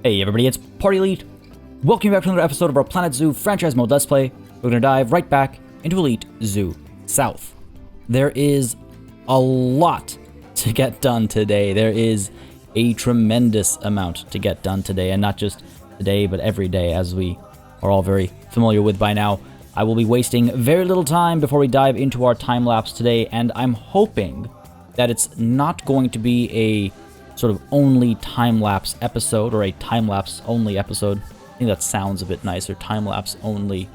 Hey everybody, it's Party Elite. Welcome back to another episode of our Planet Zoo franchise mode Let's Play. We're gonna dive right back into Elite Zoo South. There is a lot to get done today. There is a tremendous amount to get done today, and not just today, but every day, as we are all very familiar with by now. I will be wasting very little time before we dive into our time lapse today, and I'm hoping that it's not going to be a sort of only time-lapse episode, or a time-lapse only episode. I think that sounds a bit nicer. Time-lapse only.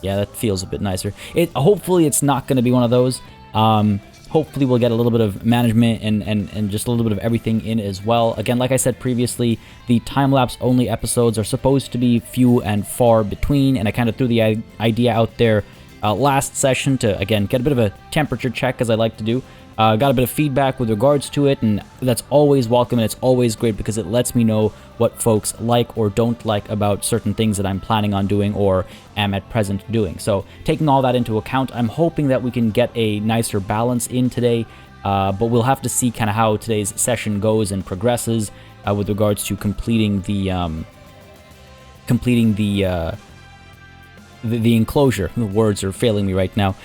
Yeah, that feels a bit nicer. Hopefully it's not going to be one of those. Hopefully we'll get a little bit of management and just a little bit of everything in as well. Again, like I said previously, the time-lapse only episodes are supposed to be few and far between, and I kind of threw the idea out there last session to, again, get a bit of a temperature check, as I like to do. Got a bit of feedback with regards to it, and that's always welcome, and it's always great because it lets me know what folks like or don't like about certain things that I'm planning on doing or am at present doing. So taking all that into account, I'm hoping that we can get a nicer balance in today, but we'll have to see kind of how today's session goes and progresses with regards to completing the enclosure. The words are failing me right now.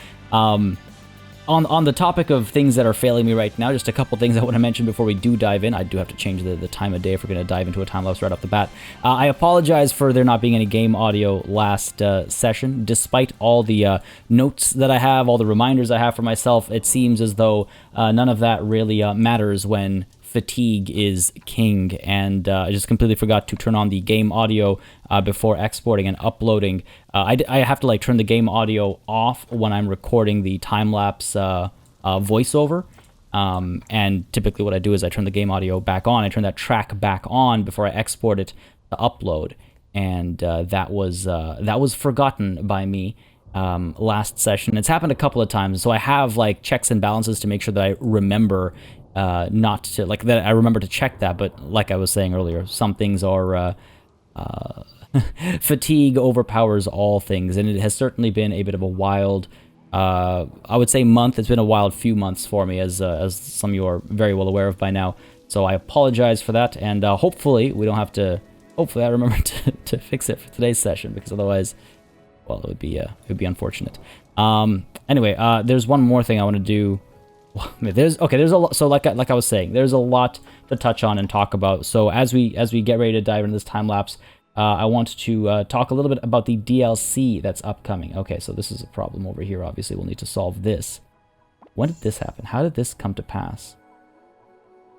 On the topic of things that are failing me right now, just a couple things I want to mention before we do dive in. I do have to change the time of day if we're going to dive into a time lapse right off the bat. I apologize for there not being any game audio last session. Despite all the notes that I have, all the reminders I have for myself, it seems as though none of that really matters when fatigue is king, and I just completely forgot to turn on the game audio before exporting and uploading. I have to turn the game audio off when I'm recording the time-lapse voiceover, and typically what I do is I turn the game audio back on. I turn that track back on before I export it to upload, and that was forgotten by me last session. It's happened a couple of times, so I have checks and balances to make sure that I remember not to, that I remember to check that, but like I was saying earlier, some things are, fatigue overpowers all things, and it has certainly been a bit of a wild, I would say month. It's been a wild few months for me, as some of you are very well aware of by now, so I apologize for that, and hopefully we don't have to, hopefully I remember to fix it for today's session, because otherwise, well, it would be unfortunate. Anyway, there's one more thing I want to do. There's a lot. So like I was saying, there's a lot to touch on and talk about. So as we get ready to dive into this time lapse, I want to talk a little bit about the DLC that's upcoming. Okay, so this is a problem over here. Obviously, we'll need to solve this. When did this happen? How did this come to pass?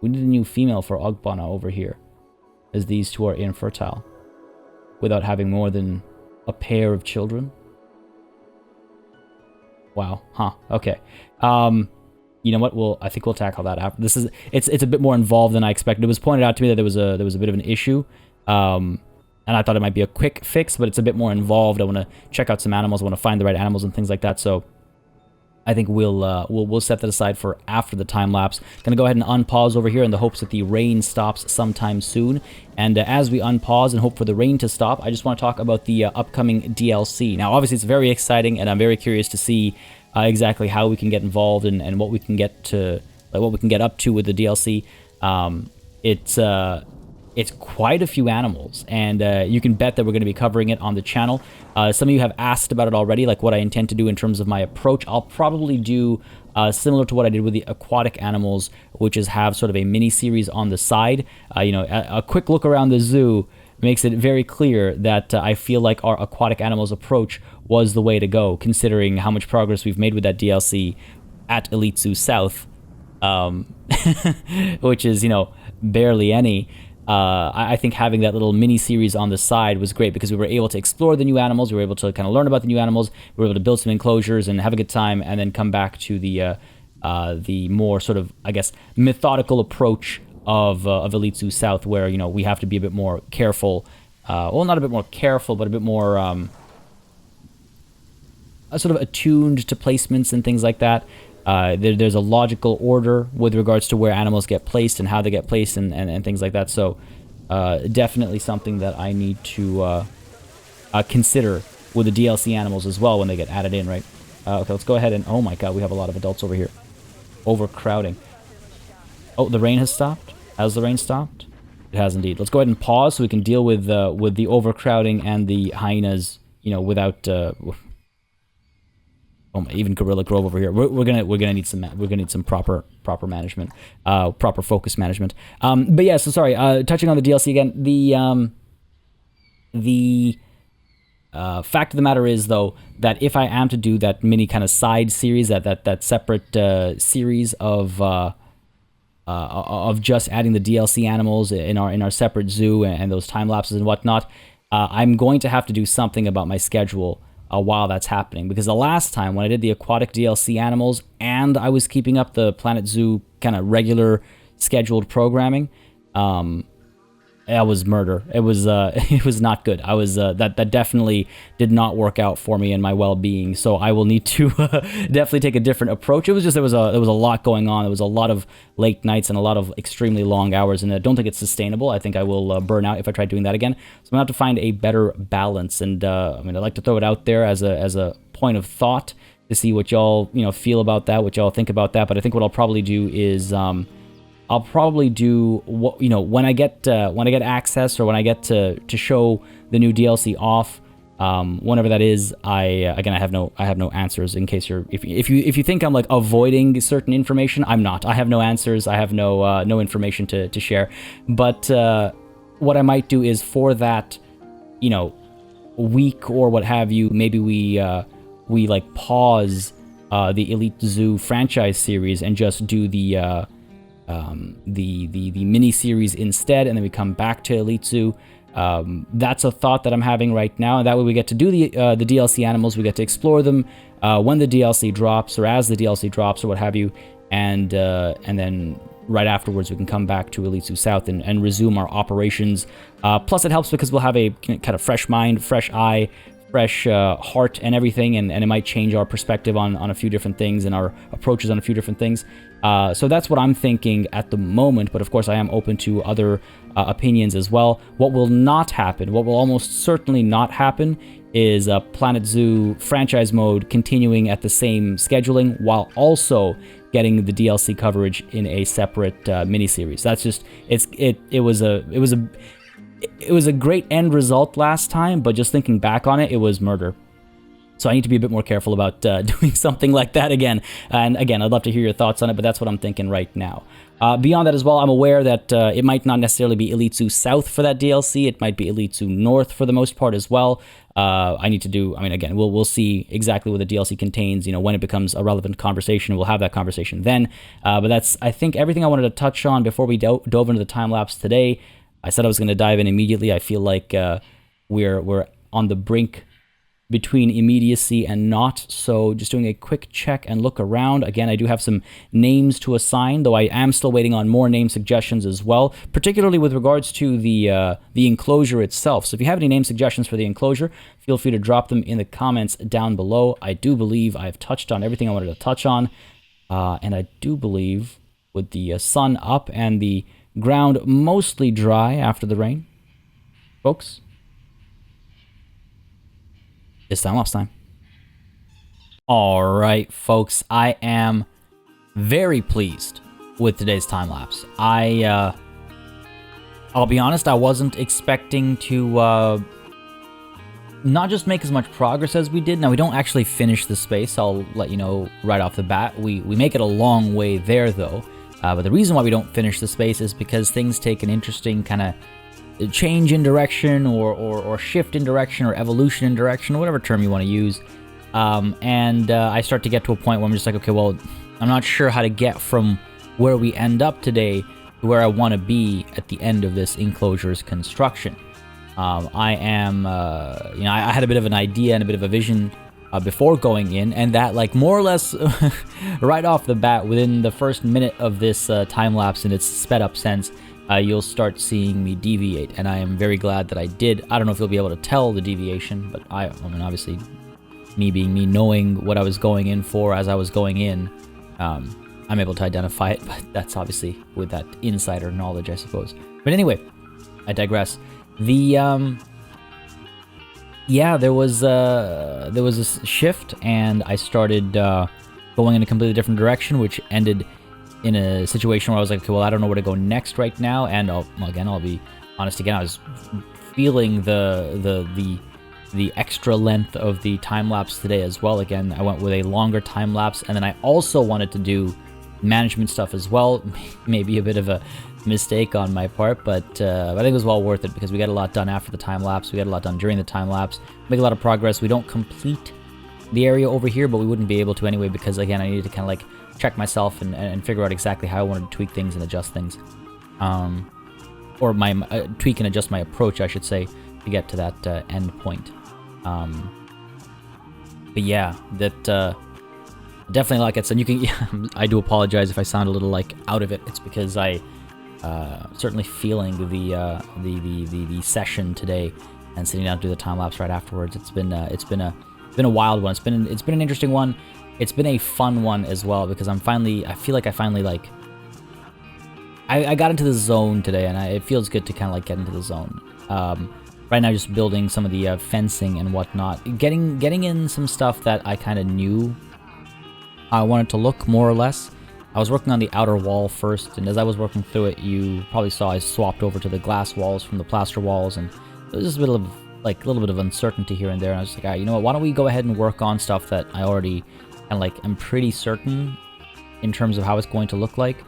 We need a new female for Ogbonna over here, as these two are infertile, without having more than a pair of children. Wow. Huh. Okay. You know what? I think we'll tackle that after. It's a bit more involved than I expected. It was pointed out to me that there was a bit of an issue, and I thought it might be a quick fix, but it's a bit more involved. I want to check out some animals. I want to find the right animals and things like that. So I think we'll set that aside for after the time lapse. Gonna go ahead and unpause over here in the hopes that the rain stops sometime soon. And as we unpause and hope for the rain to stop, I just want to talk about the upcoming DLC. Now, obviously, it's very exciting, and I'm very curious to see exactly how we can get involved and what we can get to, what we can get up to with the DLC. It's quite a few animals, and you can bet that we're going to be covering it on the channel. Some of you have asked about it already, like what I intend to do in terms of my approach. I'll probably do similar to what I did with the aquatic animals, which is have sort of a mini-series on the side. A quick look around the zoo makes it very clear that I feel like our aquatic animals approach was the way to go, considering how much progress we've made with that DLC at Elite Zoo South, which is, barely any. I think having that little mini-series on the side was great because we were able to explore the new animals, we were able to kind of learn about the new animals, we were able to build some enclosures and have a good time, and then come back to the more sort of, I guess, methodical approach of Elite Zoo South, where, we have to be a bit more careful, well, not a bit more careful, but a bit more sort of attuned to placements and things like that. There's a logical order with regards to where animals get placed and how they get placed and things like that. So definitely something that I need to consider with the DLC animals as well when they get added in, right? Okay, let's go ahead and... Oh my god, we have a lot of adults over here. Overcrowding. Oh, the rain has stopped? Has the rain stopped? It has indeed. Let's go ahead and pause so we can deal with the overcrowding and the hyenas, without even Gorilla Grove over here. We're gonna need some proper management, proper focus management. But yeah, so sorry. Touching on the DLC again, the fact of the matter is, though, that if I am to do that mini kind of side series, that separate series of just adding the DLC animals in our separate zoo and those time lapses and whatnot, I'm going to have to do something about my schedule while that's happening, because the last time when I did the aquatic DLC animals and I was keeping up the Planet Zoo kind of regular scheduled programming, that was murder. It was not good. I was that definitely did not work out for me and my well-being. So I will need to definitely take a different approach. It was just there was a lot going on. There was a lot of late nights and a lot of extremely long hours, and I don't think it's sustainable. I think I will burn out if I try doing that again. So I'm gonna have to find a better balance. And I'd like to throw it out there as a point of thought to see what y'all feel about that, what y'all think about that. But I think what I'll probably do is I'll probably do what when I get access, or when I get to show the new DLC off, whenever that is. I have no answers in case if you think I'm like avoiding certain information. I'm not. I have no answers. I have no information to share. But what I might do is, for that week or what have you, maybe we like pause the Elite Zoo franchise series and just do the mini series instead, and then we come back to Elite Zoo. That's a thought that I'm having right now, and that way we get to do the DLC animals. We get to explore them when the DLC drops, or as the DLC drops, or what have you, and then right afterwards we can come back to Elite Zoo South and resume our operations. Plus, it helps because we'll have a kind of fresh mind, fresh eye, fresh heart, and everything, and it might change our perspective on a few different things and our approaches on a few different things. So that's what I'm thinking at the moment, but of course I am open to other opinions as well. What will not happen, what will almost certainly not happen, is Planet Zoo franchise mode continuing at the same scheduling while also getting the DLC coverage in a separate miniseries. That's just it was a great end result last time, but just thinking back on it, it was murder. So I need to be a bit more careful about doing something like that again. And again, I'd love to hear your thoughts on it, but that's what I'm thinking right now. Beyond that as well, I'm aware that it might not necessarily be Elite Zoo South for that DLC. It might be Elite Zoo North for the most part as well. I need to do, again, we'll see exactly what the DLC contains, when it becomes a relevant conversation. We'll have that conversation then. But that's, I think, everything I wanted to touch on before we dove into the time lapse today. I said I was going to dive in immediately. I feel like we're on the brink between immediacy and not, so just doing a quick check and look around. Again, I do have some names to assign, though I am still waiting on more name suggestions as well, particularly with regards to the enclosure itself. So if you have any name suggestions for the enclosure, feel free to drop them in the comments down below. I do believe I've touched on everything I wanted to touch on, and I do believe with the sun up and the ground mostly dry after the rain, folks, it's time-lapse time. All right, folks, I am very pleased with today's time-lapse. I'll be honest, I wasn't expecting to not just make as much progress as we did. Now, we don't actually finish the space. I'll let you know right off the bat. We make it a long way there, though. But the reason why we don't finish the space is because things take an interesting kind of change in direction, or shift in direction, or evolution in direction, or whatever term you want to use. And I start to get to a point where I'm just like, okay, well, I'm not sure how to get from where we end up today to where I want to be at the end of this enclosure's construction. I am, I had a bit of an idea and a bit of a vision before going in, and that, like, more or less right off the bat, within the first minute of this time lapse in its sped up sense, you'll start seeing me deviate, and I am very glad that I did. I don't know if you'll be able to tell the deviation, but I mean, obviously, me being me, knowing what I was going in for as I was going in, I'm able to identify it, but that's obviously with that insider knowledge, I suppose. But anyway, I digress. The yeah, there was a shift, and I started going in a completely different direction, which ended in a situation where I was like, okay, well, I don't know where to go next right now. And I'll be honest again, I was feeling the extra length of the time lapse today as well. Again, I went with a longer time lapse, and then I also wanted to do management stuff as well. Maybe a bit of a mistake on my part, but I think it was well worth it because we got a lot done after the time lapse. We got a lot done during the time lapse. Make a lot of progress. We don't complete the area over here, but we wouldn't be able to anyway because, again, I needed to kind of like check myself and figure out exactly how I wanted to tweak things and adjust things. Or my tweak and adjust my approach, I should say, to get to that end point. But yeah, that definitely, like I said, you can. I do apologize if I sound a little like out of it. It's because I certainly feeling the session today and sitting down to do the time lapse right afterwards. It's been a wild one. It's been an interesting one. It's been a fun one as well because I feel like I finally like. I got into the zone today, and it feels good to kind of like get into the zone. Right now, just building some of the fencing and whatnot, getting in some stuff that I kind of knew I wanted to look more or less. I was working on the outer wall first, and as I was working through it, you probably saw I swapped over to the glass walls from the plaster walls, and there was just a little bit of uncertainty here and there. And I was like, all right, you know what? Why don't we go ahead and work on stuff that I already kind of like am pretty certain in terms of how it's going to look like.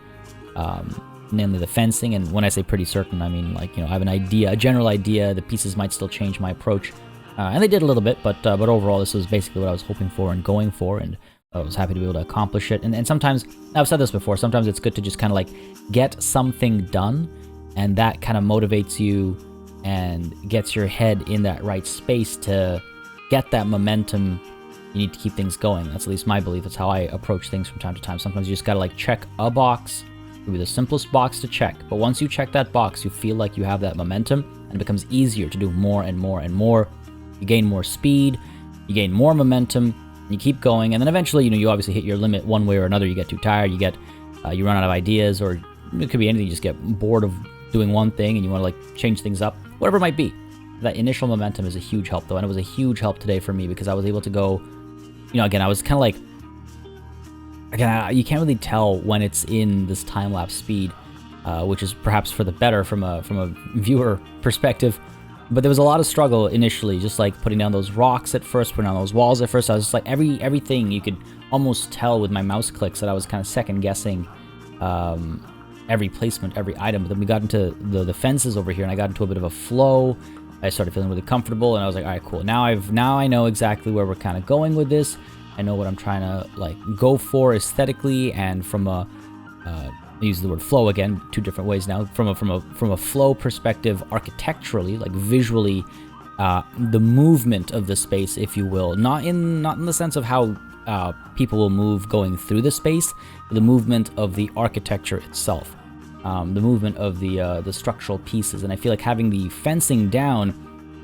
Namely the fencing, and when I say pretty certain, I mean like, you know, I have an idea, a general idea. The pieces might still change my approach, and they did a little bit, but overall this was basically what I was hoping for and going for, and I was happy to be able to accomplish it. And sometimes, I've said this before, sometimes it's good to just kind of like get something done, and that kind of motivates you and gets your head in that right space to get that momentum. You need to keep things going. That's at least my belief. That's how I approach things from time to time. Sometimes you just gotta like check a box. It'll be the simplest box to check, but once you check that box, you feel like you have that momentum, and it becomes easier to do more and more and more. You gain more speed, you gain more momentum, you keep going, and then eventually, you know, you obviously hit your limit one way or another. You get too tired, you run out of ideas, or it could be anything. You just get bored of doing one thing, and you want to like change things up, whatever it might be. That initial momentum is a huge help, though, and it was a huge help today for me because I was able to go, you know, again, I was kind of like. Again, you can't really tell when it's in this time-lapse speed, which is perhaps for the better from a viewer perspective. But there was a lot of struggle initially, just like putting down those rocks at first, putting down those walls at first. I was just like everything you could almost tell with my mouse clicks that I was kind of second-guessing every placement, every item. But then we got into the fences over here, and I got into a bit of a flow. I started feeling really comfortable, and I was like, all right, cool. Now I know exactly where we're kind of going with this. I know what I'm trying to like go for aesthetically, and from a I use the word flow again, two different ways now. From a flow perspective, architecturally, like visually, the movement of the space, if you will, not in the sense of how people will move going through the space, but the movement of the architecture itself, the movement of the structural pieces. And I feel like having the fencing down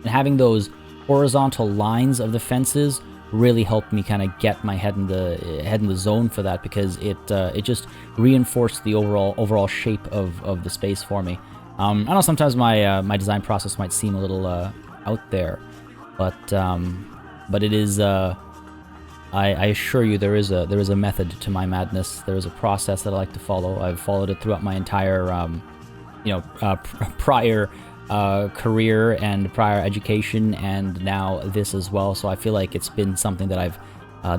and having those horizontal lines of the fences really helped me kind of get my head in the zone for that, because it just reinforced the overall shape of the space for me. I know sometimes my design process might seem a little out there, but it is. I assure you, there is a method to my madness. There is a process that I like to follow. I've followed it throughout my entire prior career and prior education, and now this as well. So I feel like it's been something that I've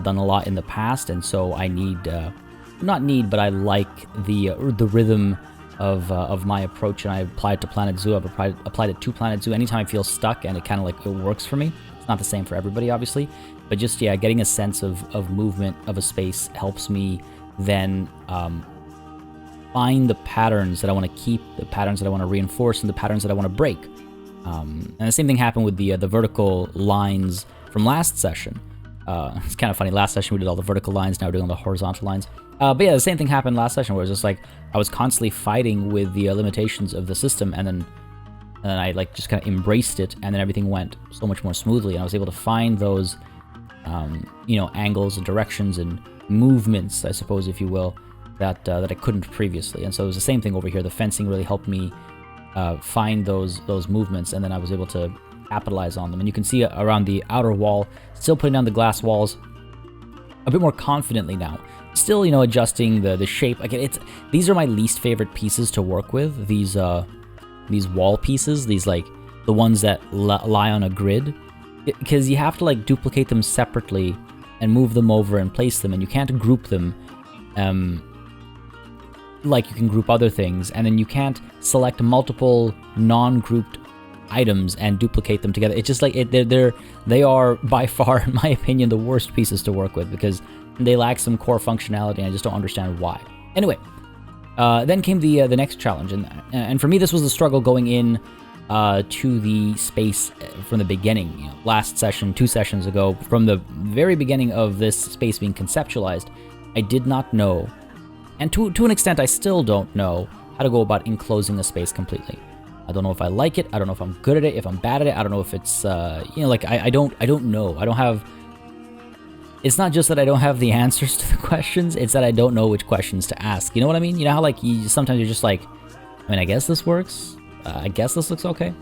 done a lot in the past, and so I but I like the rhythm of my approach, and I apply it to Planet Zoo. I've applied it to Planet Zoo anytime I feel stuck, and it kind of like it works for me. It's not the same for everybody, obviously, but just getting a sense of movement of a space helps me then find the patterns that I want to keep, the patterns that I want to reinforce, and the patterns that I want to break. And the same thing happened with the vertical lines from last session. It's kind of funny. Last session we did all the vertical lines. Now we're doing all the horizontal lines. But yeah, the same thing happened last session, where it was just like I was constantly fighting with the limitations of the system, and then I like just kind of embraced it, and then everything went so much more smoothly. And I was able to find those, angles and directions and movements, I suppose, if you will, that I couldn't previously. And so it was the same thing over here. The fencing really helped me find those movements, and then I was able to capitalize on them. And you can see around the outer wall, still putting down the glass walls a bit more confidently now. Still, you know, adjusting the shape. Again, these are my least favorite pieces to work with. These wall pieces, these like the ones that lie on a grid, because you have to like duplicate them separately and move them over and place them, and you can't group them like you can group other things, and then you can't select multiple non-grouped items and duplicate them together. It's just like they are by far, in my opinion, the worst pieces to work with because they lack some core functionality, and I just don't understand why. Anyway, then came the next challenge, and for me this was the struggle going in to the space from the beginning. You know, last session, 2 sessions ago, from the very beginning of this space being conceptualized, I did not know, and to an extent I still don't know, how to go about enclosing a space completely. I don't know if I like it, I don't know if I'm good at it, if I'm bad at it, I don't know if it's, you know, like, I don't know. I don't have, it's not just that I don't have the answers to the questions, it's that I don't know which questions to ask. You know what I mean? You know how, like, sometimes you're just like, I mean, I guess this works, I guess this looks okay.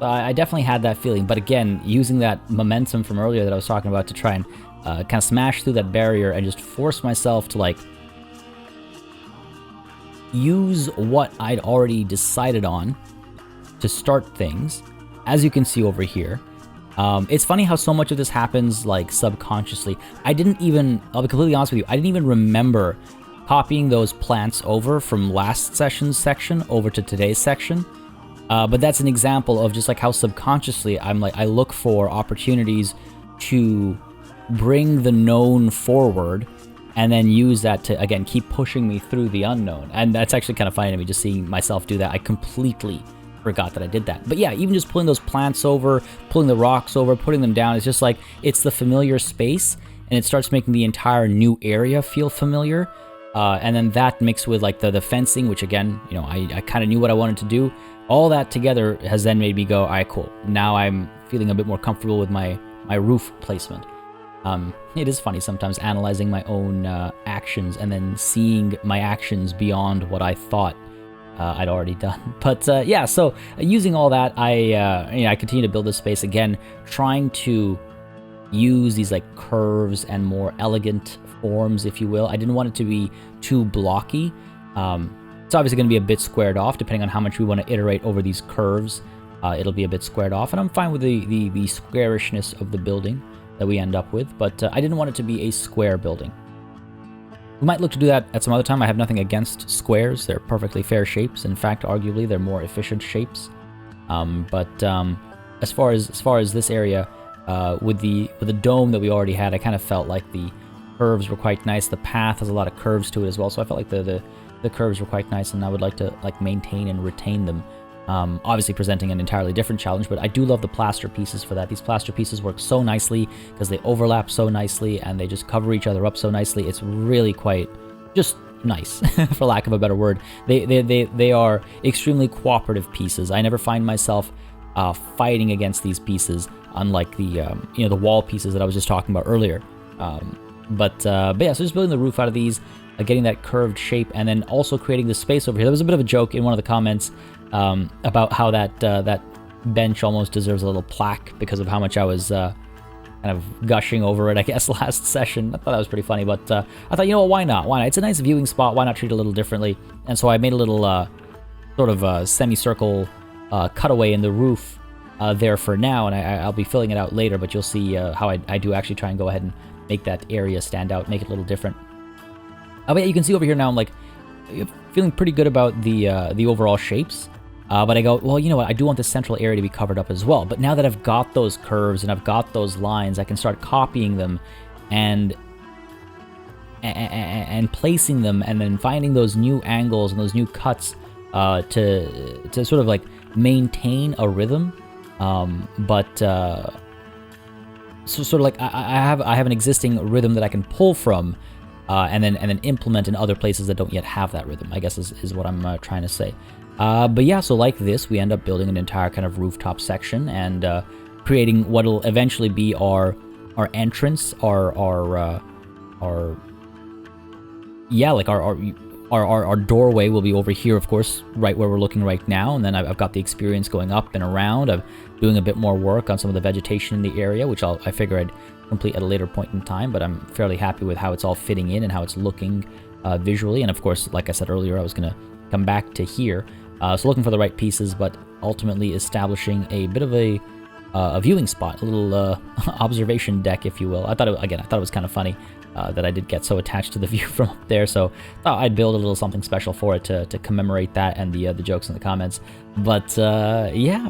I definitely had that feeling, but again, using that momentum from earlier that I was talking about to try and kind of smash through that barrier and just force myself to, like, use what I'd already decided on to start things, as you can see over here. It's funny how so much of this happens like subconsciously. I'll be completely honest with you, I didn't even remember copying those plants over from last session's section over to today's section. But that's an example of just like how subconsciously I look for opportunities to bring the known forward and then use that to, again, keep pushing me through the unknown. And that's actually kind of funny to me, just seeing myself do that. I completely forgot that I did that. But yeah, even just pulling those plants over, pulling the rocks over, putting them down, it's just like, it's the familiar space, and it starts making the entire new area feel familiar. And then that mixed with like the fencing, which again, you know, I kind of knew what I wanted to do. All that together has then made me go, all right, cool. Now I'm feeling a bit more comfortable with my roof placement. It is funny sometimes analyzing my own actions and then seeing my actions beyond what I thought I'd already done. But yeah, so using all that, I continue to build this space again, trying to use these like curves and more elegant forms, if you will. I didn't want it to be too blocky. It's obviously going to be a bit squared off, depending on how much we want to iterate over these curves. It'll be a bit squared off, and I'm fine with the squarishness of the building that we end up with, but I didn't want it to be a square building. We might look to do that at some other time. I have nothing against squares. They're perfectly fair shapes. In fact, arguably, they're more efficient shapes. But as far as this area, with the dome that we already had, I kind of felt like the curves were quite nice. The path has a lot of curves to it as well, so I felt like the curves were quite nice, and I would like to like maintain and retain them. Obviously presenting an entirely different challenge, but I do love the plaster pieces for that. These plaster pieces work so nicely because they overlap so nicely and they just cover each other up so nicely. It's really quite just nice, for lack of a better word. They are extremely cooperative pieces. I never find myself fighting against these pieces, unlike the the wall pieces that I was just talking about earlier. But yeah, so just building the roof out of these, getting that curved shape, and then also creating the space over here. There was a bit of a joke in one of the comments about how that bench almost deserves a little plaque because of how much I was kind of gushing over it, I guess, last session. I thought that was pretty funny, but I thought, you know what, why not? Why not? It's a nice viewing spot. Why not treat it a little differently? And so I made a little sort of semicircle cutaway in the roof there for now, and I'll be filling it out later, but you'll see how I do actually try and go ahead and make that area stand out, make it a little different. But yeah, you can see over here now I'm like feeling pretty good about the overall shapes. But I go, well, you know what, I do want this central area to be covered up as well. But now that I've got those curves and I've got those lines, I can start copying them and placing them, and then finding those new angles and those new cuts to sort of like maintain a rhythm. So sort of like I have an existing rhythm that I can pull from, and then implement in other places that don't yet have that rhythm, I guess is what I'm trying to say. But yeah, so like this, we end up building an entire kind of rooftop section and creating what'll eventually be our entrance, our doorway will be over here, of course, right where we're looking right now. And then I've got the experience going up and around. doing a bit more work on some of the vegetation in the area, which I figure I'd complete at a later point in time, but I'm fairly happy with how it's all fitting in and how it's looking visually. And of course, like I said earlier, I was going to come back to here. So looking for the right pieces, but ultimately establishing a bit of a viewing spot, a little observation deck, if you will. I thought it was kind of funny that I did get so attached to the view from up there, so thought I'd build a little something special for it to commemorate that and the jokes in the comments. But yeah,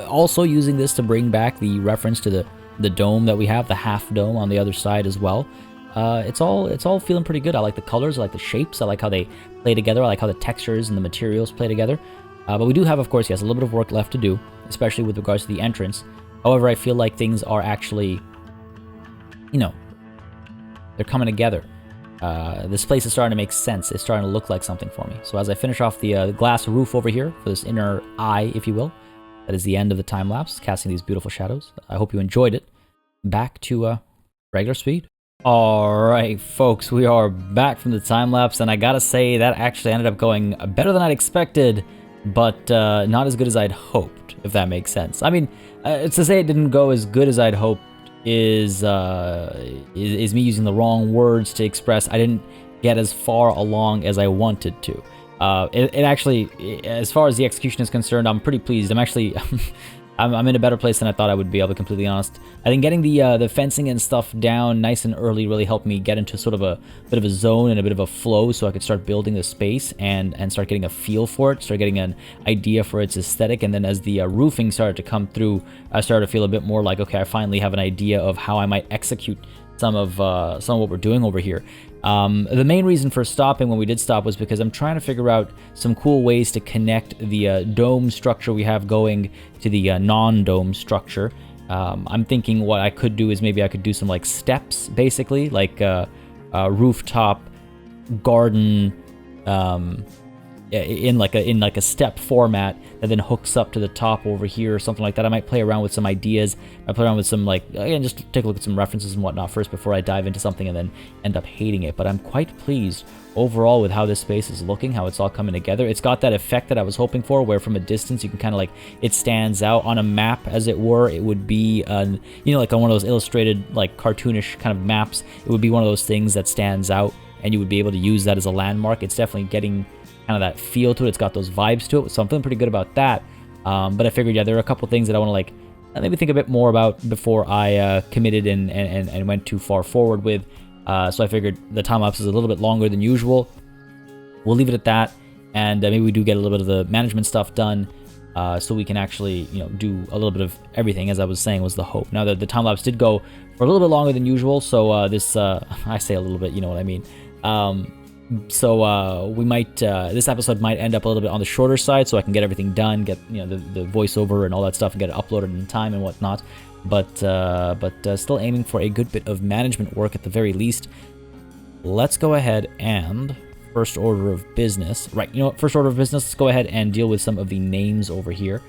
also using this to bring back the reference to the dome that we have, the half dome on the other side as well. It's all feeling pretty good. I like the colors, I like the shapes, I like how they play together, I like how the textures and the materials play together. But we do have, of course, yes, a little bit of work left to do, especially with regards to the entrance. However, I feel like things are actually, you know, they're coming together. This place is starting to make sense. It's starting to look like something for me. So as I finish off the glass roof over here for this inner eye, if you will, that is the end of the time lapse, casting these beautiful shadows. I hope you enjoyed it. Back to regular speed. Alright, folks, we are back from the time lapse, and I gotta say that actually ended up going better than I'd expected, but not as good as I'd hoped, if that makes sense. I mean, to say it didn't go as good as I'd hoped is me using the wrong words to express I didn't get as far along as I wanted to. It actually, as far as the execution is concerned, I'm pretty pleased. I'm actually, I'm in a better place than I thought I would be, I'll be completely honest. I think getting the fencing and stuff down nice and early really helped me get into sort of a bit of a zone and a bit of a flow, so I could start building the space and start getting a feel for it, start getting an idea for its aesthetic. And then as the roofing started to come through, I started to feel a bit more like, okay, I finally have an idea of how I might execute some of what we're doing over here. The main reason for stopping when we did stop was because I'm trying to figure out some cool ways to connect the dome structure we have going to the non-dome structure. I'm thinking what I could do is maybe I could do some like steps, basically, like rooftop garden in like a step format that then hooks up to the top over here or something like that. I might play around with some ideas. I play around with some, like, again, just take a look at some references and whatnot first before I dive into something and then end up hating it. But I'm quite pleased overall with how this space is looking, how it's all coming together. It's got that effect that I was hoping for, where from a distance you can kind of like, it stands out on a map, as it were. It would be, you know, like on one of those illustrated, like cartoonish kind of maps. It would be one of those things that stands out, and you would be able to use that as a landmark. It's definitely getting kind of that feel to it. It's got those vibes to it, so I'm feeling pretty good about that. But I figured, yeah, there are a couple things that I want to like maybe think a bit more about before I committed and went too far forward with. So I figured the time lapse is a little bit longer than usual. We'll leave it at that, and maybe we do get a little bit of the management stuff done, so we can actually, you know, do a little bit of everything, as I was saying was the hope. Now, the time lapse did go for a little bit longer than usual, so this I say a little bit, you know what I mean. So we might this episode might end up a little bit on the shorter side, so I can get everything done, get, you know, the voiceover and all that stuff, and get it uploaded in time and whatnot. But still aiming for a good bit of management work at the very least. Let's go ahead and first order of business. Right, you know what? First order of business. Let's go ahead and deal with some of the names over here.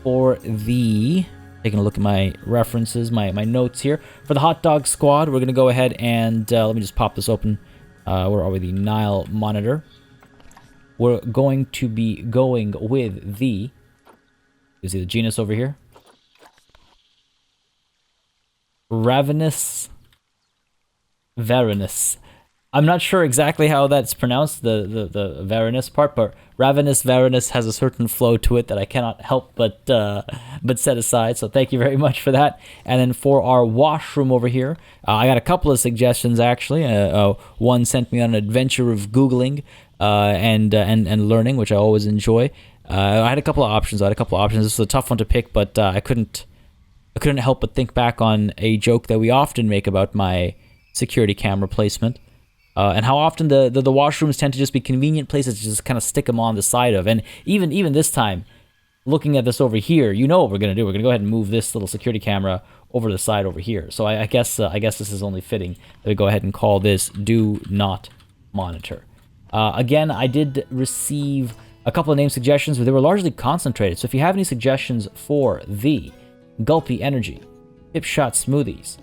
For the taking a look at my references, my notes here. For the hot dog squad, we're going to go ahead and, let me just pop this open. Where are we? The Nile monitor. We're going to be going with the, you see the genus over here? Ravenous Varanus. I'm not sure exactly how that's pronounced, the Varanus part, but Ravenous Varanus has a certain flow to it that I cannot help but set aside, so thank you very much for that. And then for our washroom over here, I got a couple of suggestions, actually. One sent me on an adventure of Googling and learning, which I always enjoy. I had a couple of options. This was a tough one to pick, but I couldn't help but think back on a joke that we often make about my security camera placement. And how often the washrooms tend to just be convenient places to just kind of stick them on the side of. And even this time, looking at this over here, you know what we're going to do. We're going to go ahead and move this little security camera over to the side over here. So I guess this is only fitting that we go ahead and call this Do Not Monitor. Again, I did receive a couple of name suggestions, but they were largely concentrated. So if you have any suggestions for the Gulpy Energy, Hip Shot Smoothies,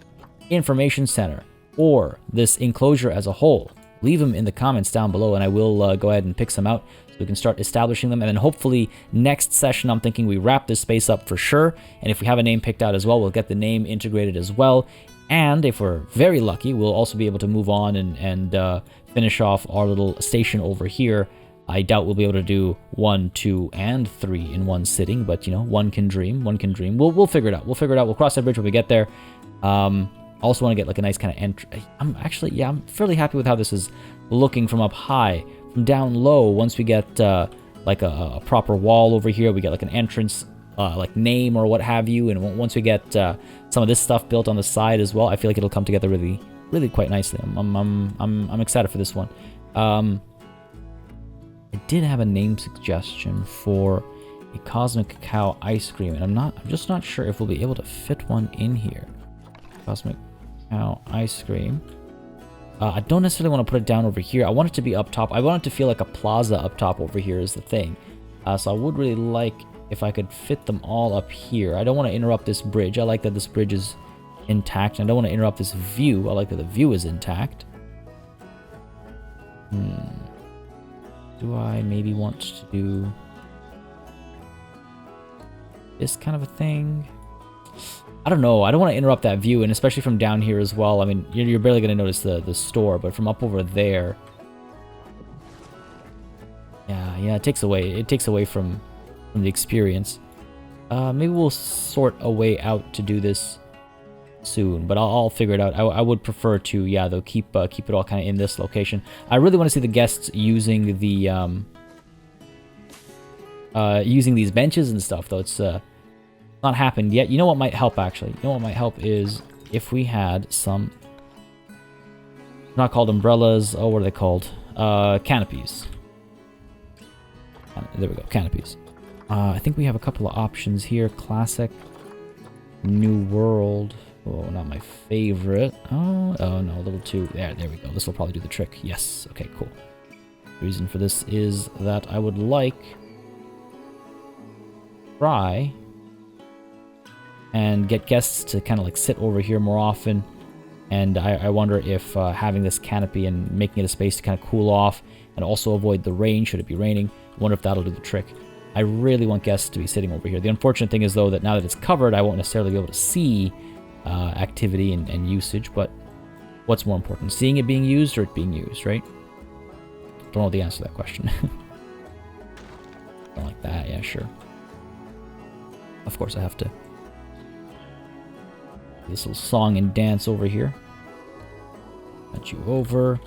Information Center, or this enclosure as a whole, leave them in the comments down below, and I will go ahead and pick some out. So we can start establishing them. And then hopefully next session, I'm thinking we wrap this space up for sure. And if we have a name picked out as well, we'll get the name integrated as well. And if we're very lucky, we'll also be able to move on and finish off our little station over here. I doubt we'll be able to do 1, 2, and 3 in one sitting, but you know, one can dream. We'll figure it out. We'll cross that bridge when we get there. I also want to get like a nice kind of entry. I'm fairly happy with how this is looking from up high. From down low, once we get like a proper wall over here, we get like an entrance, like name or what have you. And once we get some of this stuff built on the side as well, I feel like it'll come together really quite nicely. I'm excited for this one. I did have a name suggestion for a cosmic cacao ice cream, and I'm just not sure if we'll be able to fit one in here. Cosmic cacao ice cream. I don't necessarily want to put it down over here. I want it to be up top. I want it to feel like a plaza up top over here is the thing. So I would really like if I could fit them all up here. I don't want to interrupt this bridge. I like that this bridge is intact. And I don't want to interrupt this view. I like that the view is intact. Do I maybe want to do this kind of a thing? I don't know. I don't want to interrupt that view, and especially from down here as well. I mean, you're barely going to notice the store, but from up over there, yeah, it takes away from the experience. Maybe we'll sort a way out to do this soon, but I'll figure it out. I would prefer to, though, keep it all kind of in this location. I really want to see the guests using the using these benches and stuff, though. It's not happened yet. You know what might help, actually? You know what might help is if we had some, not called umbrellas. Oh, what are they called? Canopies. There we go, canopies. I think we have a couple of options here. Classic, New World. Oh, not my favorite. Oh no, a little too. There we go. This will probably do the trick. Yes. Okay, cool. The reason for this is that I would like try and get guests to kind of like sit over here more often. And I wonder if having this canopy and making it a space to kind of cool off and also avoid the rain should it be raining. I wonder if that'll do the trick. I really want guests to be sitting over here. The unfortunate thing is, though, that now that it's covered, I won't necessarily be able to see activity and usage, but what's more important, seeing it being used or it being used, right? Don't know the answer to that question. Don't like that, yeah, sure. Of course I have to. This little song and dance over here. Got you over.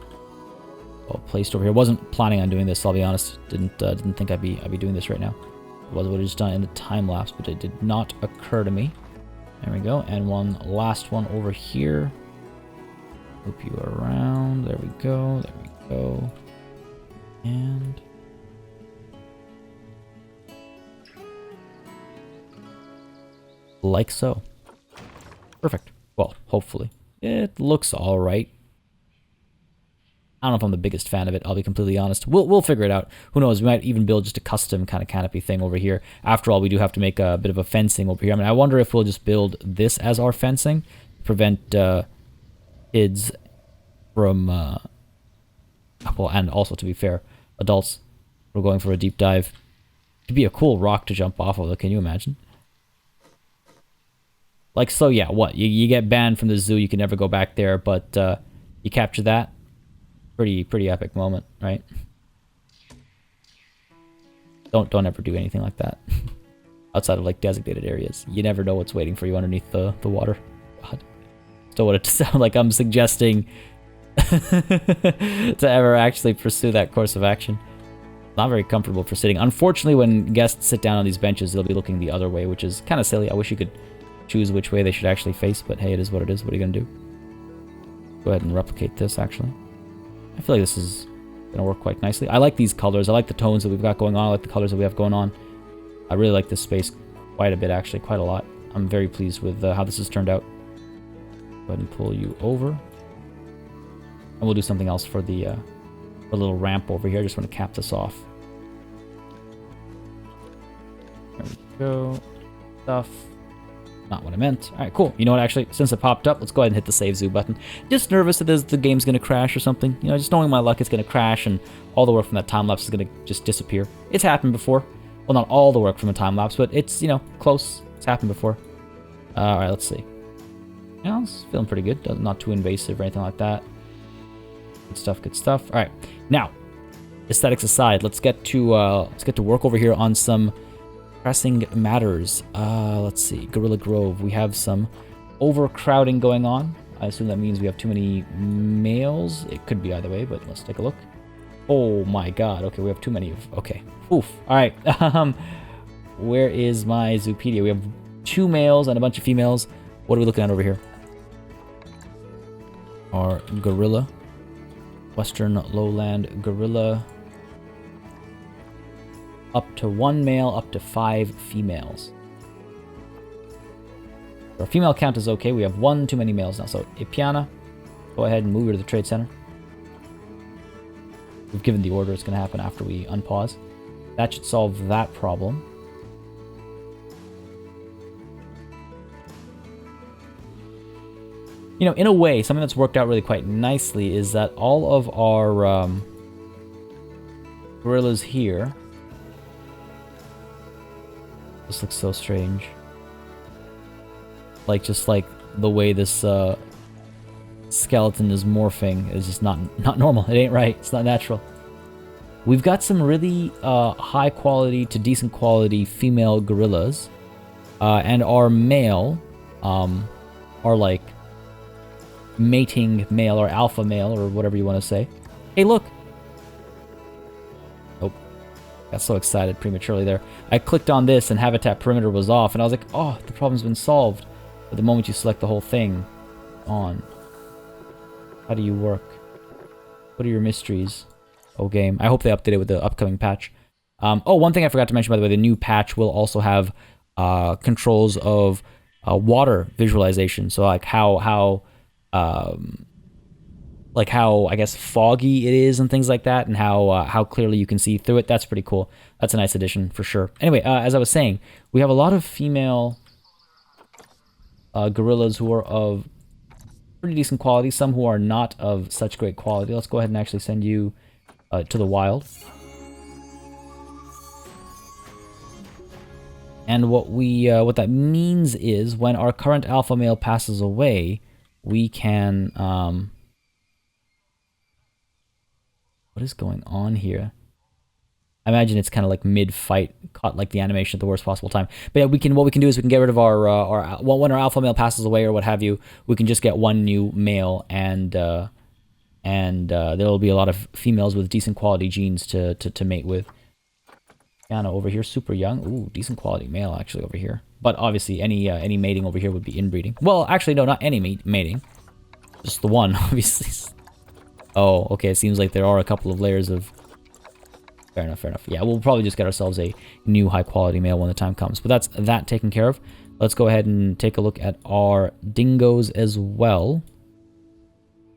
Well, placed over here. Wasn't planning on doing this, I'll be honest. Didn't think I'd be doing this right now. I would have just done it in the time lapse, but it did not occur to me. There we go. And one last one over here. Loop you around. There we go. There we go. And like so. Perfect. Well, hopefully. It looks alright. I don't know if I'm the biggest fan of it, I'll be completely honest. We'll figure it out. Who knows, we might even build just a custom kind of canopy thing over here. After all, we do have to make a bit of a fencing over here. I mean, I wonder if we'll just build this as our fencing, prevent kids from, well, and also, to be fair, adults, we're going for a deep dive. It'd be a cool rock to jump off of, though, can you imagine? Like, so yeah, what? You get banned from the zoo, you can never go back there, but you capture that. Pretty epic moment, right? Don't ever do anything like that. Outside of like designated areas. You never know what's waiting for you underneath the water. God. Don't want it to sound like I'm suggesting to ever actually pursue that course of action. Not very comfortable for sitting. Unfortunately, when guests sit down on these benches, they'll be looking the other way, which is kind of silly. I wish you could choose which way they should actually face, but hey, it is what it is. What are you gonna do? Go ahead and replicate this, actually. I feel like this is going to work quite nicely. I like these colors. I like the tones that we've got going on. I like the colors that we have going on. I really like this space quite a bit, actually. Quite a lot. I'm very pleased with how this has turned out. Go ahead and pull you over. And we'll do something else for the little ramp over here. I just want to cap this off. There we go. Stuff. not what I meant. All right, cool. You know what, actually, since it popped up, let's go ahead and hit the save zoo button. Just nervous that the game's going to crash or something. You know, just knowing my luck, it's going to crash and all the work from that time-lapse is going to just disappear. It's happened before. Well, not all the work from a time-lapse, but it's, you know, close. It's happened before. All right, let's see. Yeah, it's feeling pretty good. Not too invasive or anything like that. Good stuff, good stuff. All right, now, aesthetics aside, let's get to work over here on some pressing matters. Let's see, Gorilla Grove. We have some overcrowding going on. I assume that means we have too many males. It could be either way, but let's take a look. Oh my god, okay, we have too many of, okay. Oof, alright. Where is my Zoopedia? We have 2 males and a bunch of females. What are we looking at over here? Our gorilla. Western lowland gorilla. Up to 1 male, up to 5 females. Our female count is okay. We have 1 too many males now. So, Ipiana, go ahead and move her to the trade center. We've given the order. It's going to happen after we unpause. That should solve that problem. You know, in a way, something that's worked out really quite nicely is that all of our gorillas here... This looks so strange. Like, just like the way this skeleton is morphing is just not normal. It ain't right. It's not natural. We've got some really high quality to decent quality female gorillas. And our male, our like mating male or alpha male or whatever you want to say. Hey, look! Oh, got so excited prematurely there. I clicked on this and habitat perimeter was off and I was like, oh, the problem's been solved. But the moment you select the whole thing, on. How do you work? What are your mysteries? Oh, game. I hope they update it with the upcoming patch. Oh, one thing I forgot to mention, by the way, the new patch will also have controls of water visualization. So like how I guess foggy it is and things like that, and how clearly you can see through it. That's pretty cool. That's a nice addition for sure. Anyway, as I was saying, we have a lot of female gorillas who are of pretty decent quality, some who are not of such great quality. Let's go ahead and actually send you to the wild. And what that means is when our current alpha male passes away, we can what is going on here? I imagine it's kind of like mid-fight, caught like the animation at the worst possible time. But yeah, what we can do is we can get rid of our when our alpha male passes away or what have you, we can just get 1 new male, and there will be a lot of females with decent quality genes to mate with. Anna over here, super young. Ooh, decent quality male actually over here. But obviously any mating over here would be inbreeding. Well, actually no, not any mating. Just the one, obviously. Oh, okay, it seems like there are a couple of layers of... Fair enough, fair enough. Yeah, we'll probably just get ourselves a new high-quality male when the time comes. But that's that taken care of. Let's go ahead and take a look at our dingoes as well.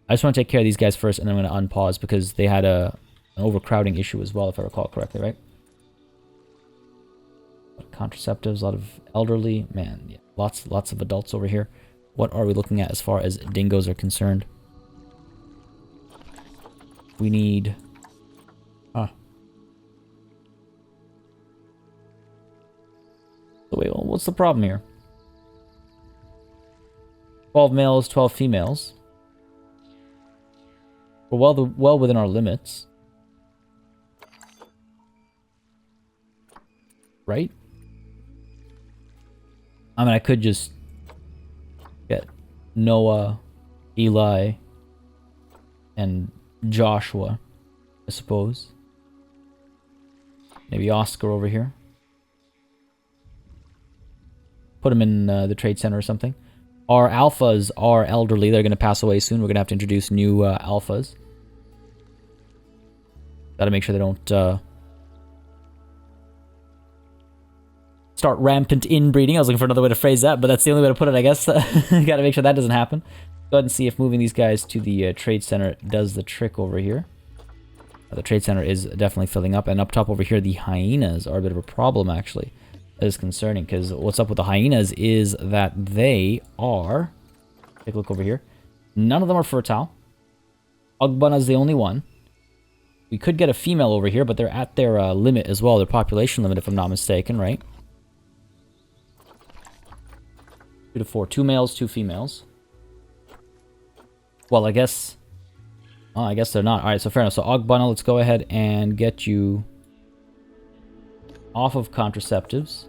I just want to take care of these guys first, and then I'm going to unpause, because they had an overcrowding issue as well, if I recall correctly, right? Contraceptives, a lot of elderly. Man, yeah, lots of adults over here. What are we looking at as far as dingoes are concerned? We need... So wait, well, what's the problem here? 12 males, 12 females. We're well within our limits. Right? I mean, I could just get Noah, Eli, and Joshua, I suppose. Maybe Oscar over here. Put him in the trade center or something. Our alphas are elderly. They're going to pass away soon. We're going to have to introduce new alphas. Got to make sure they don't start rampant inbreeding. I was looking for another way to phrase that, but that's the only way to put it, I guess. Got to make sure that doesn't happen. Go ahead and see if moving these guys to the trade center does the trick over here. The trade center is definitely filling up, and up top over here, the hyenas are a bit of a problem, actually. That is concerning, because what's up with the hyenas is that they are... Take a look over here. None of them are fertile. Ugbana is the only one. We could get a female over here, but they're at their limit as well, their population limit, if I'm not mistaken, right? 2 to 4. 2 males, 2 females. Well, I guess... Oh, I guess they're not. Alright, so fair enough. So, Ugbana, let's go ahead and get you off of contraceptives.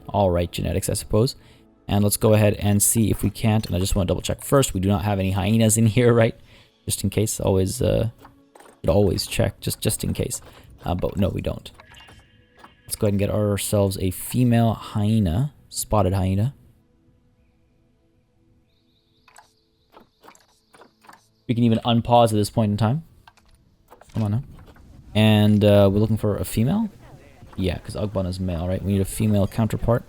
Alright, genetics, I suppose. And let's go ahead and see if we can't. And I just want to double check first. We do not have any hyenas in here, right? Just in case. Always, should always check, just in case. But no, we don't. Let's go ahead and get ourselves a female hyena. Spotted hyena. We can even unpause at this point in time. Come on now. And we're looking for a female? Yeah, because Ugbana is male, right? We need a female counterpart.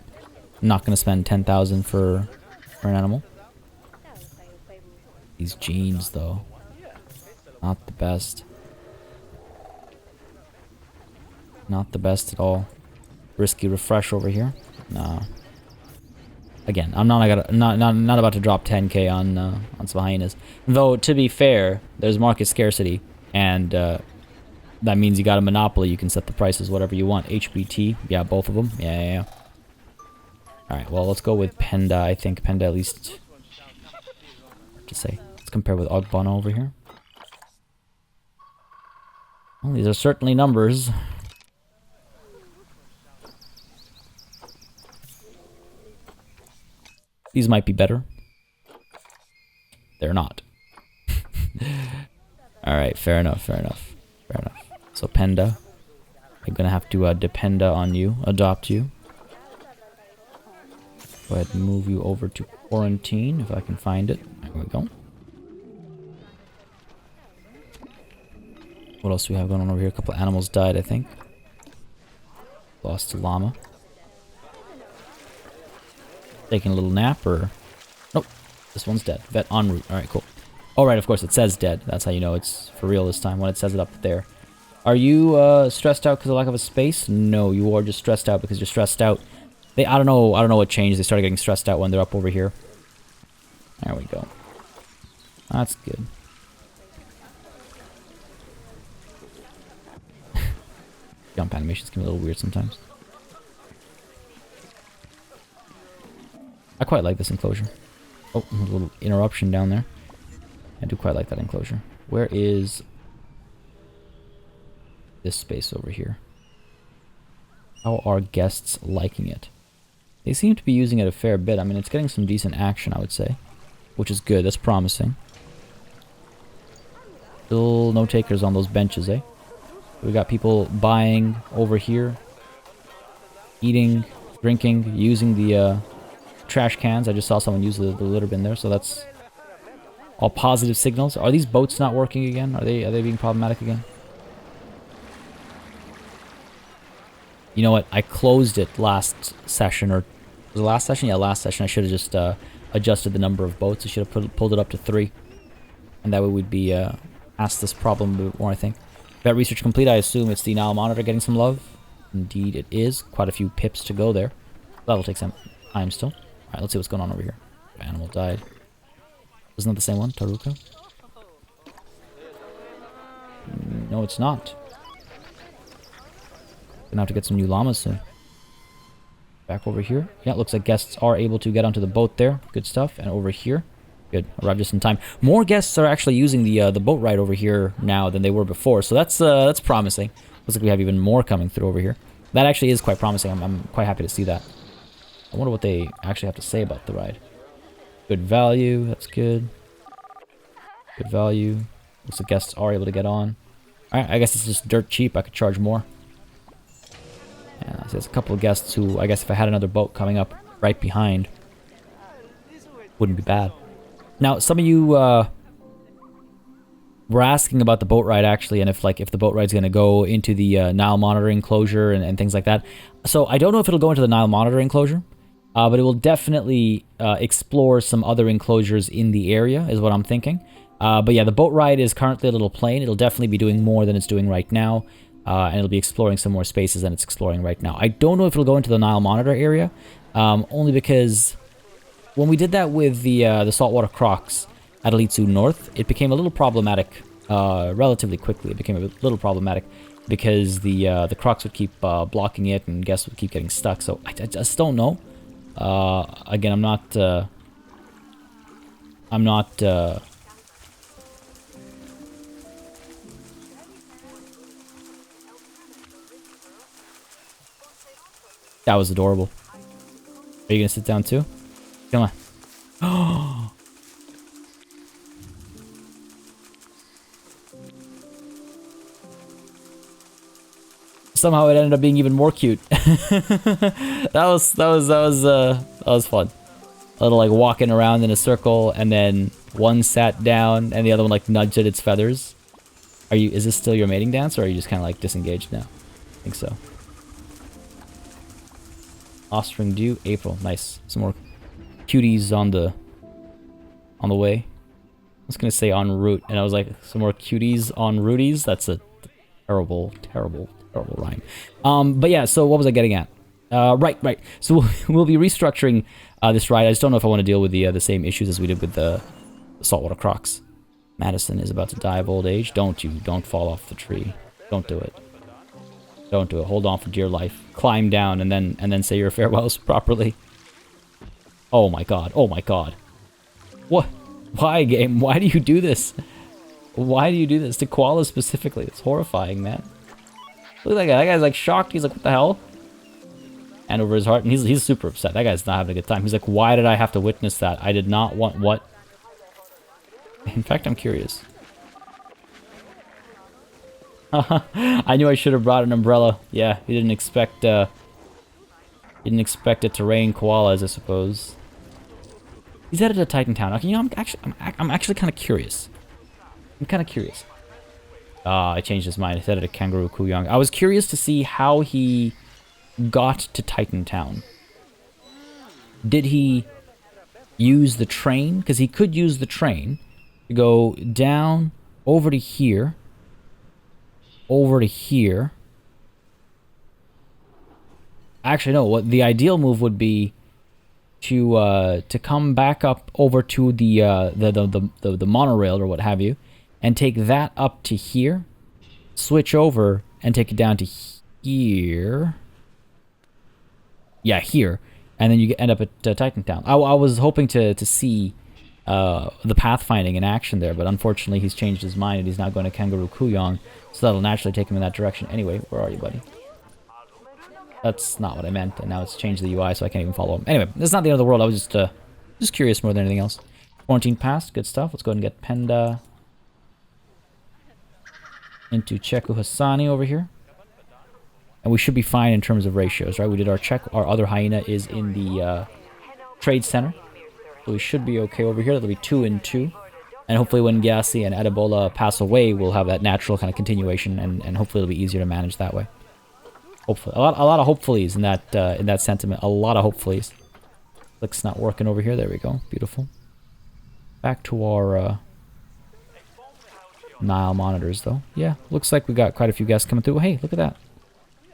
I'm not going to spend 10,000 for an animal. These genes, though. Not the best. Not the best at all. Risky refresh over here. Nah. Again, I'm not about to drop 10k on some hyenas. Though, to be fair, there's market scarcity, and that means you got a monopoly. You can set the prices whatever you want. HBT, yeah, both of them. Yeah. Alright, well, let's go with Penda. I think Penda at least... Hard to say. Let's compare with Ugbana over here. Well, these are certainly numbers. These might be better. They're not. Alright, fair enough. So, Penda. I'm gonna have to depend on you. Adopt you. Go ahead and move you over to quarantine, if I can find it. There we go. What else do we have going on over here? A couple of animals died, I think. Lost a llama. Taking a little nap, or... Nope. This one's dead. Vet en route. Alright, cool. Alright, of course, it says dead. That's how you know it's for real this time, when it says it up there. Are you stressed out because of lack of a space? No, you are just stressed out because you're stressed out. I don't know what changed. They started getting stressed out when they're up over here. There we go. That's good. Jump animations can be a little weird sometimes. I quite like this enclosure. Oh, a little interruption down there. I do quite like that enclosure. Where is this space over here? How are guests liking it? They seem to be using it a fair bit. I mean, it's getting some decent action, I would say. Which is good. That's promising. Still no takers on those benches, eh? We got people buying over here. Eating, drinking, using the trash cans. I just saw someone use the litter bin there, so that's all positive signals. Are these boats not working again? Are they being problematic again? You know what? I closed it last session, or was it last session? Yeah, last session. I should have just adjusted the number of boats. I should have pulled it up to 3, and that way we'd be asked this problem a bit more, I think. Vet research complete. I assume it's the Nile monitor getting some love. Indeed, it is. Quite a few pips to go there. That'll take some time still. All right, let's see what's going on over here. Animal died. Isn't that the same one, Taruka? No, it's not. Gonna have to get some new llamas soon. Back over here. Yeah, looks like guests are able to get onto the boat there. Good stuff. And over here. Good. Arrived just in time. More guests are actually using the boat ride over here now than they were before. So that's promising. Looks like we have even more coming through over here. That actually is quite promising. I'm quite happy to see that. I wonder what they actually have to say about the ride. Good value. That's good. Good value. Looks like guests are able to get on. Alright, I guess it's just dirt cheap. I could charge more. Yeah, so there's a couple of guests who, I guess if I had another boat coming up right behind, wouldn't be bad. Now, some of you were asking about the boat ride, actually, and if the boat ride's going to go into the Nile monitor enclosure and things like that. So I don't know if it'll go into the Nile monitor enclosure, but it will definitely explore some other enclosures in the area, is what I'm thinking. But yeah, the boat ride is currently a little plain. It'll definitely be doing more than it's doing right now. and it'll be exploring some more spaces than it's exploring right now. I don't know if it'll go into the Nile Monitor area, only because when we did that with the saltwater crocs at Elite Zoo North, it became a little problematic relatively quickly. It became a little problematic because the crocs would keep blocking it and guests would keep getting stuck. So I just don't know. Again, I'm not. That was adorable. Are you gonna sit down too? Come on. Somehow it ended up being even more cute. that was fun. A little like walking around in a circle, and then one sat down and the other one like nudged at its feathers. Is this still your mating dance, or are you just kind of like disengaged now? I think so. Offspring due April. Nice. Some more cuties on the way. I was gonna say en route, and I was like, some more cuties en routies. That's a terrible rhyme. But yeah. So what was I getting at? Right. So we'll be restructuring this ride. I just don't know if I want to deal with the same issues as we did with the saltwater crocs. Madison is about to die of old age. Don't fall off the tree. Don't do it. Don't do it. Hold on for dear life. Climb down and then say your farewells properly. Oh my god. Oh my god. What? Why, game? Why do you do this? Why do you do this to koalas specifically? It's horrifying, man. Look at that guy. That guy's like shocked. He's like, what the hell? And over his heart, and he's super upset. That guy's not having a good time. He's like, why did I have to witness that? I did not want what? In fact, I'm curious. I knew I should have brought an umbrella. Yeah, he didn't expect it to rain koalas, I suppose. He's headed to Titan Town. Okay, you know, I'm actually kind of curious. I'm kind of curious. I changed his mind. He's headed to Kangaroo Kuyang. I was curious to see how he got to Titan Town. Did he use the train? Because he could use the train to go down over to here. Over to here. Actually, no. What the ideal move would be to come back up over to the monorail or what have you, and take that up to here, switch over, and take it down to here. Yeah, here, and then you end up at Titan Town. I was hoping to see the pathfinding in action there, but unfortunately he's changed his mind and he's now going to Kangaroo Kuyang, so that'll naturally take him in that direction. Anyway, where are you, buddy? That's not what I meant, and now it's changed the UI, so I can't even follow him. Anyway, that's not the end of the world. I was just curious more than anything else. Quarantine passed, good stuff. Let's go ahead and get Penda into Cheku Hassani over here. And we should be fine in terms of ratios, right? We did our check. Our other hyena is in the trade center. So we should be okay over here. That'll be 2 and 2. And hopefully when Gyasi and Edibola pass away, we'll have that natural kind of continuation, and hopefully it'll be easier to manage that way. Hopefully. A lot of hopefullys in that sentiment. A lot of hopefullys. Click's not working over here. There we go. Beautiful. Back to our Nile monitors, though. Yeah, looks like we got quite a few guests coming through. Hey, look at that.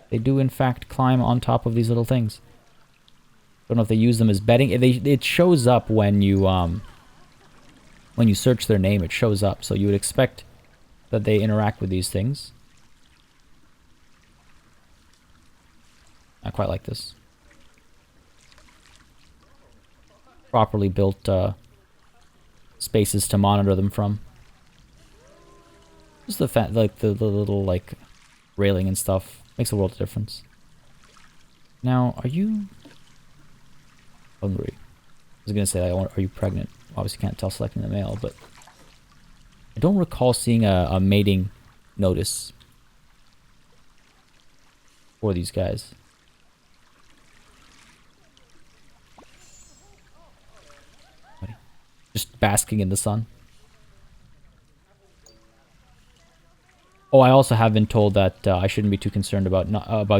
They do, in fact, climb on top of these little things. Don't know if they use them as bedding. It shows up when you search their name. It shows up, so you would expect that they interact with these things. I quite like this. Properly built spaces to monitor them from. Just the little like railing and stuff makes a world of difference. Now, are you hungry? I was gonna say, are you pregnant? Obviously, can't tell selecting the male, but I don't recall seeing a mating notice for these guys. Just basking in the sun. Oh, I also have been told that I shouldn't be too concerned about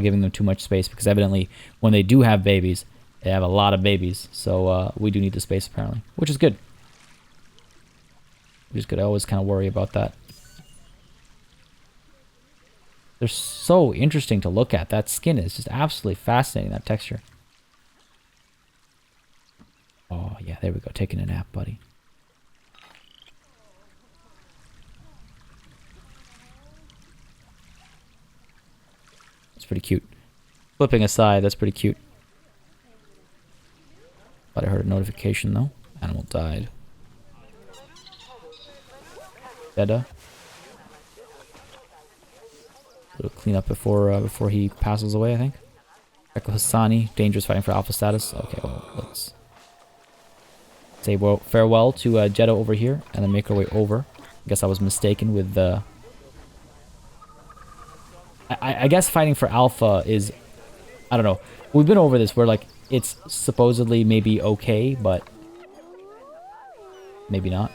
giving them too much space, because evidently when they do have babies, they have a lot of babies. So we do need the space apparently, which is good. Which is good. I always kind of worry about that. They're so interesting to look at. That skin is just absolutely fascinating, that texture. Oh, yeah, there we go. Taking a nap, buddy. That's pretty cute. Flipping aside, that's pretty cute. But I heard a notification, though. Animal died. Deda. A little clean up before he passes away, I think. Echo Hassani, dangerous fighting for alpha status. Okay, well, let's say farewell to Jeddah over here, and then make our way over. I guess I was mistaken with the... I guess fighting for alpha is... I don't know. We've been over this where, like, it's supposedly maybe okay, but... maybe not.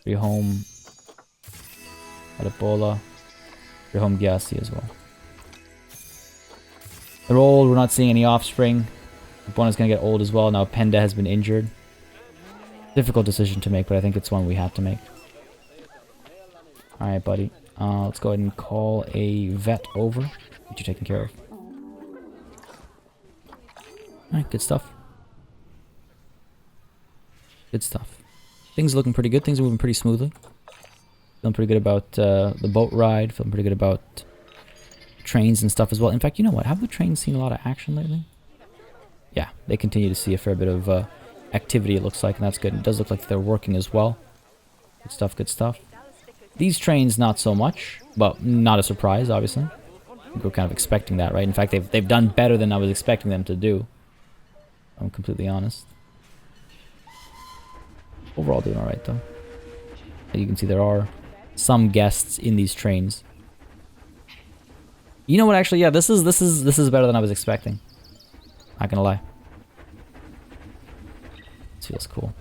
Rehome... Adapola... Rehome Gyasi as well. They're old, we're not seeing any offspring. Bona's gonna get old as well. Now Penda has been injured. Difficult decision to make, but I think it's one we have to make. Alright, buddy. Let's go ahead and call a vet over. Get you taken care of. Alright, good stuff. Good stuff. Things are looking pretty good. Things are moving pretty smoothly. Feeling pretty good about the boat ride. Feeling pretty good about trains and stuff as well. In fact, you know what? Have the trains seen a lot of action lately? Yeah, they continue to see a fair bit of activity, it looks like, and that's good. It does look like they're working as well. Good stuff, good stuff. These trains, not so much, but not a surprise, obviously. We're kind of expecting that, right? In fact, they've done better than I was expecting them to do. I'm completely honest. Overall doing alright, though. As you can see, there are some guests in these trains. You know what, actually, yeah, this is better than I was expecting. Not gonna lie. This feels cool.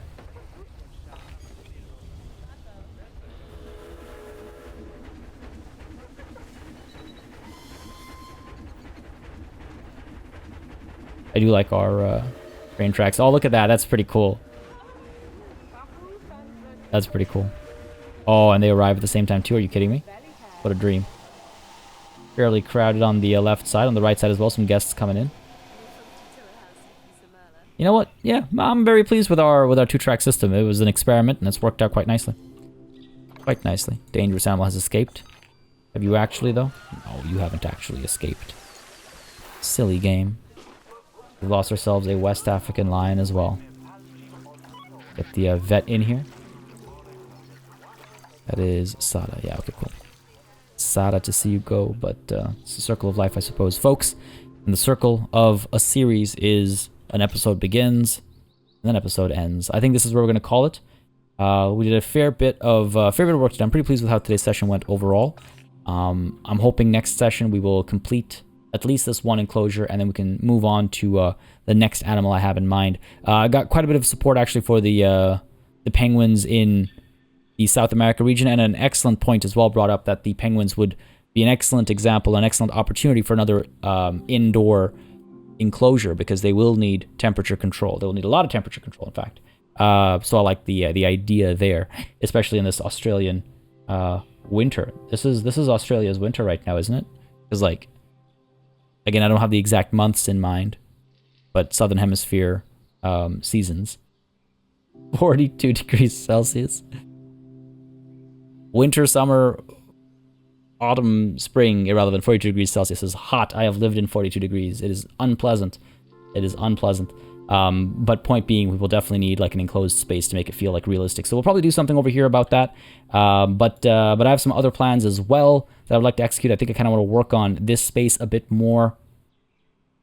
I do like our train tracks. Oh, look at that. That's pretty cool. That's pretty cool. Oh, and they arrive at the same time too. Are you kidding me? What a dream. Fairly crowded on the left side. On the right side as well. Some guests coming in. You know what? Yeah, I'm very pleased with our 2-track system. It was an experiment and it's worked out quite nicely. Quite nicely. Dangerous animal has escaped. Have you actually, though? No, you haven't actually escaped. Silly game. We've lost ourselves a West African lion as well. Get the vet in here. That is Sada. Yeah, okay, cool. Sada to see you go, but it's the circle of life, I suppose. Folks, and the circle of a series is an episode begins, and then episode ends. I think this is where we're going to call it. We did a fair bit of work today. I'm pretty pleased with how today's session went overall. I'm hoping next session we will complete at least this one enclosure, and then we can move on to the next animal I have in mind. I got quite a bit of support actually for the penguins in the South America region, and an excellent point as well brought up that the penguins would be an excellent example, an excellent opportunity for another indoor enclosure, because they will need temperature control. They will need a lot of temperature control, in fact. So I like the idea there, especially in this Australian winter. This is Australia's winter right now, isn't it? Because, like, again, I don't have the exact months in mind, but Southern Hemisphere seasons. 42 degrees Celsius. Winter, summer, autumn, spring, irrelevant. 42 degrees Celsius is hot. I have lived in 42 degrees. It is unpleasant. It is unpleasant. But point being, we will definitely need like an enclosed space to make it feel like realistic. So we'll probably do something over here about that. But I have some other plans as well that I'd like to execute. I think I kind of want to work on this space a bit more.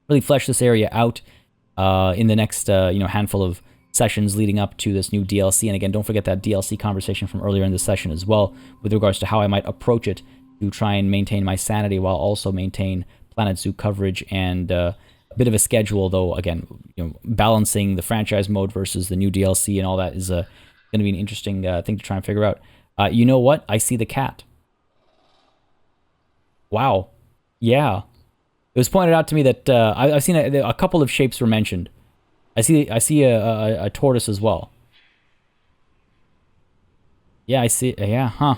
Really flesh this area out in the next handful of sessions leading up to this new DLC. And again, don't forget that DLC conversation from earlier in the session as well, with regards to how I might approach it to try and maintain my sanity while also maintain Planet Zoo coverage and a bit of a schedule, though. Again, balancing the franchise mode versus the new DLC and all that is going to be an interesting thing to try and figure out. You know what? I see the cat. Wow. Yeah. It was pointed out to me that I've seen a couple of shapes were mentioned. I see a tortoise as well. Yeah, I see. Yeah, huh.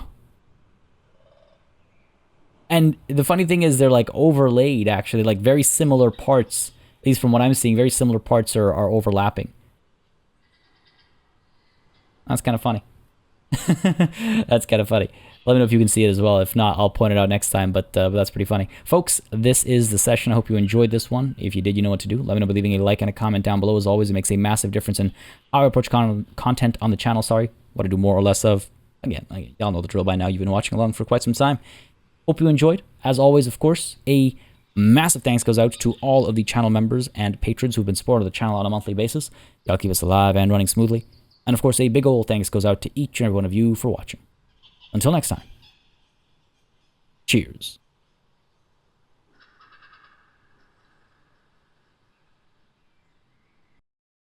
And the funny thing is they're like overlaid, actually, like very similar parts, at least from what I'm seeing, very similar parts are overlapping. That's kind of funny. That's kind of funny. Let me know if you can see it as well. If not, I'll point it out next time, but that's pretty funny. Folks, this is the session. I hope you enjoyed this one. If you did, you know what to do. Let me know by leaving a like and a comment down below. As always, it makes a massive difference in how I approach content on the channel. Sorry, what I do more or less of. Again, y'all know the drill by now. You've been watching along for quite some time. Hope you enjoyed. As always, of course, a massive thanks goes out to all of the channel members and patrons who've been supporting the channel on a monthly basis. Y'all keep us alive and running smoothly. And of course, a big ol' thanks goes out to each and every one of you for watching. Until next time, cheers.